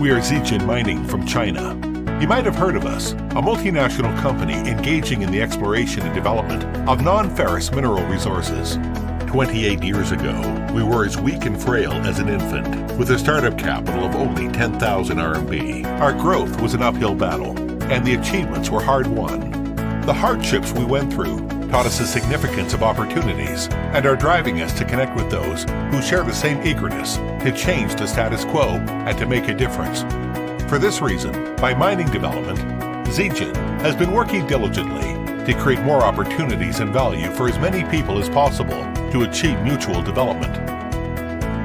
We are Zijin Mining from China. You might have heard of us, a multinational company engaging in the exploration and development of non-ferrous mineral resources. 28 years ago, we were as weak and frail as an infant, with a startup capital of only 10,000 RMB. Our growth was an uphill battle, and the achievements were hard-won. The hardships we went through taught us the significance of opportunities and are driving us to connect with those who share the same eagerness to change the status quo and to make a difference. For this reason, by mining development, Zijin has been working diligently to create more opportunities and value for as many people as possible to achieve mutual development.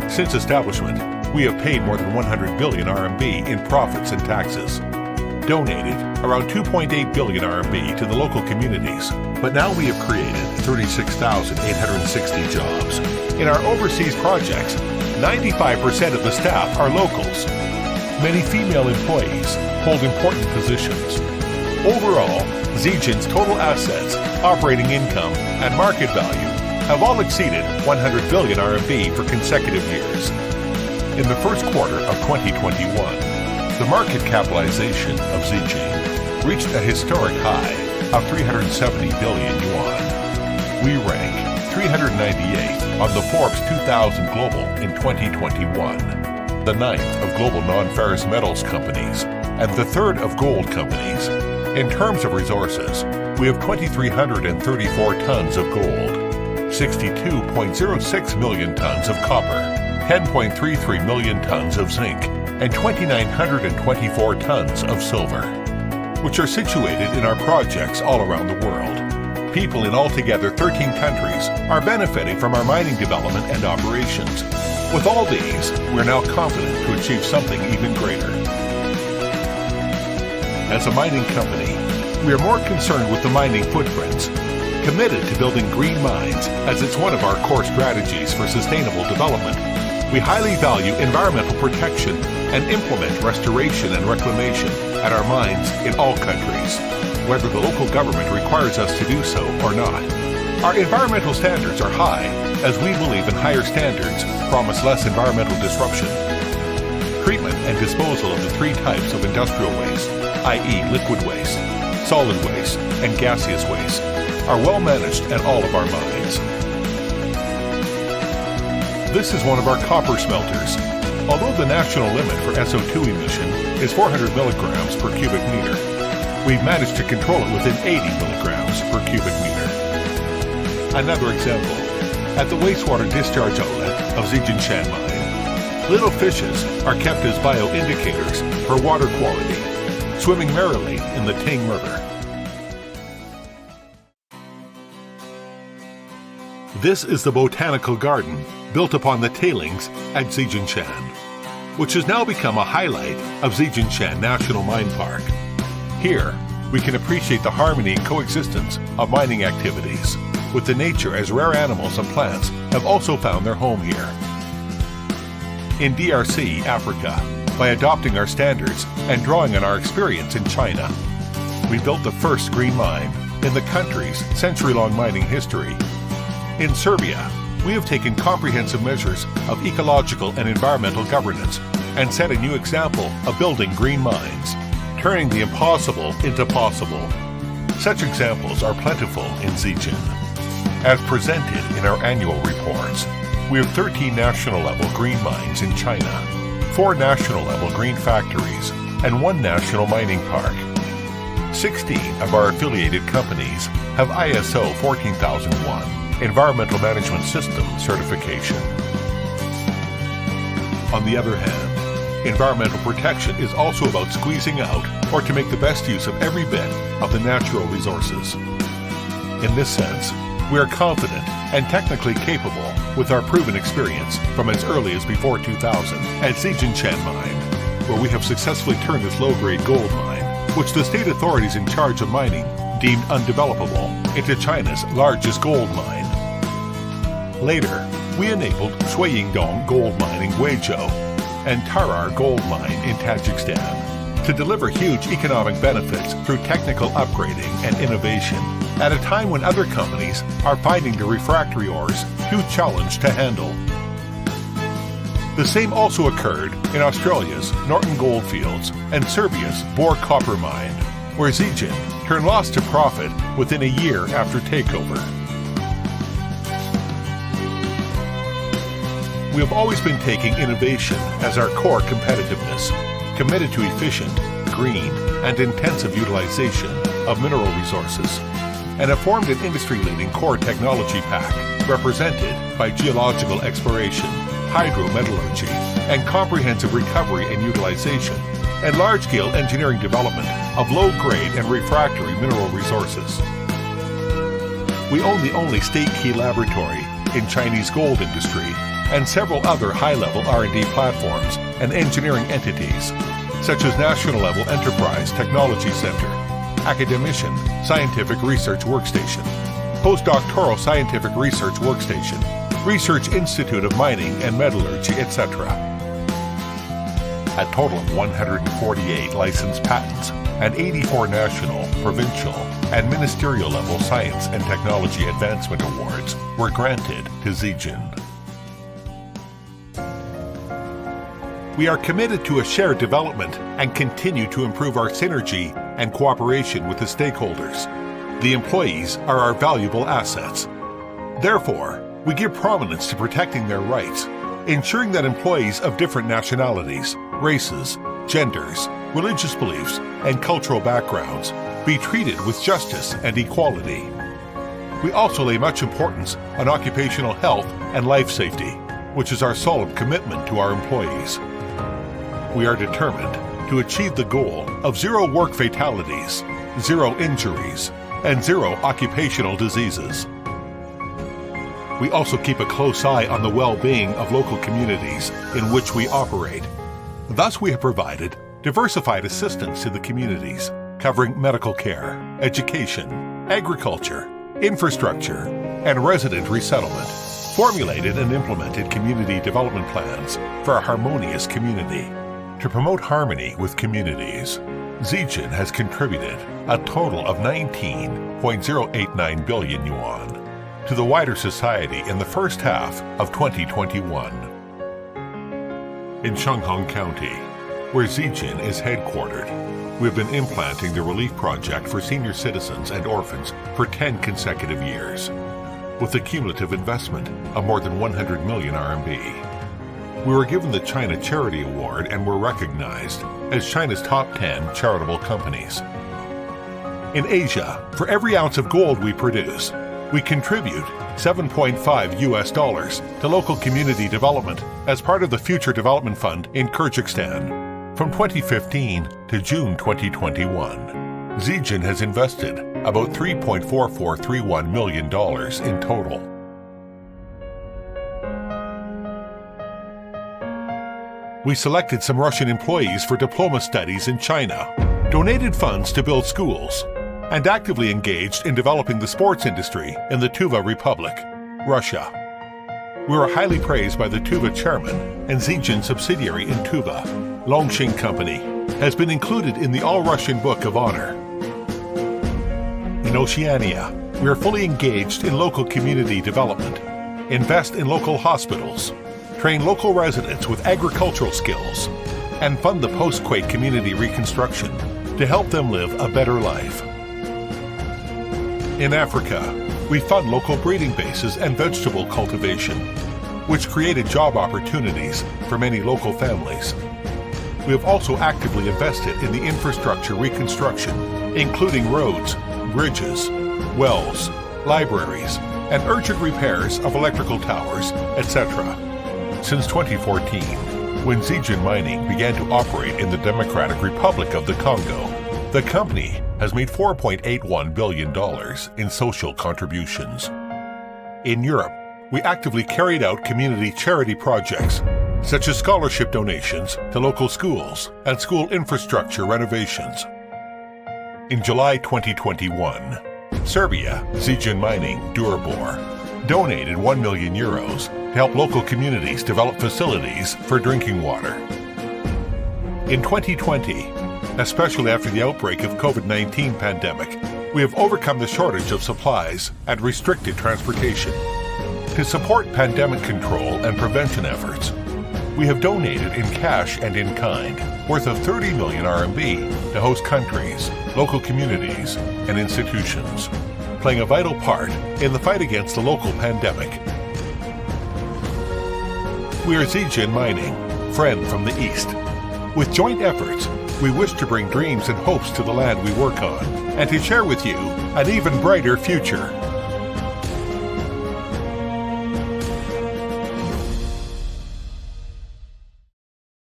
Since establishment, we have paid more than 100 billion RMB in profits and taxes, donated around 2.8 billion RMB to the local communities, but now we have created 36,860 jobs. In our overseas projects, 95% of the staff are locals. Many female employees hold important positions. Overall, Zijin's total assets, operating income, and market value have all exceeded 100 billion RMB for consecutive years. In the first quarter of 2021, the market capitalization of Zijin reached a historic high of 370 billion yuan. We rank 398 on the Forbes 2000 Global in 2021, the 9th of global non-ferrous metals companies, and the 3rd of gold companies. In terms of resources, we have 2,334 tons of gold, 62.06 million tons of copper, 10.33 million tons of zinc, and 2,924 tons of silver, which are situated in our projects all around the world. People in altogether 13 countries are benefiting from our mining development and operations. With all these, we're now confident to achieve something even greater. As a mining company, we are more concerned with the mining footprints, committed to building green mines as it's one of our core strategies for sustainable development. We highly value environmental protection and implement restoration and reclamation at our mines in all countries, whether the local government requires us to do so or not. Our environmental standards are high, as we believe in higher standards promise less environmental disruption. Treatment and disposal of the 3 types of industrial waste, i.e. liquid waste, solid waste, and gaseous waste, are well managed at all of our mines. This is one of our copper smelters. Although the national limit for SO2 emission is 400 milligrams per cubic meter, we've managed to control it within 80 milligrams per cubic meter. Another example, at the wastewater discharge outlet of Zijin Mine, little fishes are kept as bioindicators for water quality, swimming merrily in the Ting River. This is the botanical garden built upon the tailings at Zijin, which has now become a highlight of Zijin National Mine Park. Here, we can appreciate the harmony and coexistence of mining activities with the nature, as rare animals and plants have also found their home here. In DRC, Africa, by adopting our standards and drawing on our experience in China, we built the first green mine in the country's century-long mining history. In Serbia, we have taken comprehensive measures of ecological and environmental governance and set a new example of building green mines, turning the impossible into possible. Such examples are plentiful in Zijin. As presented in our annual reports, we have 13 national-level green mines in China, 4 national-level green factories, and 1 national mining park. 16 of our affiliated companies have ISO 14001 Environmental Management System certification. On the other hand, environmental protection is also about squeezing out or to make the best use of every bit of the natural resources. In this sense, we are confident and technically capable with our proven experience from as early as before 2000 at Zijin Mine, where we have successfully turned this low-grade gold mine, which the state authorities in charge of mining deemed undevelopable, into China's largest gold mine. Later, we enabled Shuiyingdong Gold Mine in Guizhou and Tarar Gold Mine in Tajikistan to deliver huge economic benefits through technical upgrading and innovation at a time when other companies are finding the refractory ores too challenged to handle. The same also occurred in Australia's Norton Goldfields and Serbia's Bor copper mine, where Zijin turned loss to profit within a year after takeover. We have always been taking innovation as our core competitiveness, committed to efficient, green, and intensive utilization of mineral resources, and have formed an industry-leading core technology pack represented by geological exploration, hydrometallurgy, and comprehensive recovery and utilization, and large-scale engineering development of low-grade and refractory mineral resources. We own the only state key laboratory in Chinese gold industry and several other high-level R&D platforms and engineering entities, such as National-Level Enterprise Technology Center, Academician Scientific Research Workstation, Postdoctoral Scientific Research Workstation, Research Institute of Mining and Metallurgy, etc. A total of 148 licensed patents and 84 national, provincial, and ministerial level science and technology advancement awards were granted to Zijin. We are committed to a shared development and continue to improve our synergy and cooperation with the stakeholders. The employees are our valuable assets. Therefore, we give prominence to protecting their rights, ensuring that employees of different nationalities, races, genders, religious beliefs, and cultural backgrounds be treated with justice and equality. We also lay much importance on occupational health and life safety, which is our solemn commitment to our employees. We are determined to achieve the goal of zero work fatalities, zero injuries, and zero occupational diseases. We also keep a close eye on the well-being of local communities in which we operate. Thus, we have provided diversified assistance to the communities, covering medical care, education, agriculture, infrastructure, and resident resettlement, formulated and implemented community development plans for a harmonious community. To promote harmony with communities, Zijin has contributed a total of 19.089 billion yuan to the wider society in the first half of 2021. In Shenghong County, where Zijin is headquartered, we have been implanting the relief project for senior citizens and orphans for 10 consecutive years, with a cumulative investment of more than 100 million RMB. We were given the China Charity Award and were recognized as China's top 10 charitable companies. In Asia, for every ounce of gold we produce, we contribute $7.5 to local community development as part of the Future Development Fund in Kyrgyzstan. From 2015 to June 2021, Zijin has invested about $3.4431 million in total. We selected some Russian employees for diploma studies in China, donated funds to build schools, and actively engaged in developing the sports industry in the Tuva Republic, Russia. We were highly praised by the Tuva chairman, and Zijin subsidiary in Tuva, Zijin Company, has been included in the All-Russian Book of Honor. In Oceania, we are fully engaged in local community development, invest in local hospitals, train local residents with agricultural skills, and fund the post-quake community reconstruction to help them live a better life. In Africa, we fund local breeding bases and vegetable cultivation, which created job opportunities for many local families. We have also actively invested in the infrastructure reconstruction, including roads, bridges, wells, libraries, and urgent repairs of electrical towers, etc. Since 2014, when Zijin Mining began to operate in the Democratic Republic of the Congo, the company has made $4.81 billion in social contributions. In Europe, we actively carried out community charity projects, such as scholarship donations to local schools and school infrastructure renovations. In July 2021, Serbia, Zijin Mining, Durabor, donated €1 million to help local communities develop facilities for drinking water. In 2020, especially after the outbreak of COVID-19 pandemic, we have overcome the shortage of supplies and restricted transportation. To support pandemic control and prevention efforts, we have donated in cash and in kind, worth of 30 million RMB to host countries, local communities, and institutions, playing a vital part in the fight against the local pandemic. We are Zijin Mining, friend from the East. With joint efforts, we wish to bring dreams and hopes to the land we work on, and to share with you an even brighter future.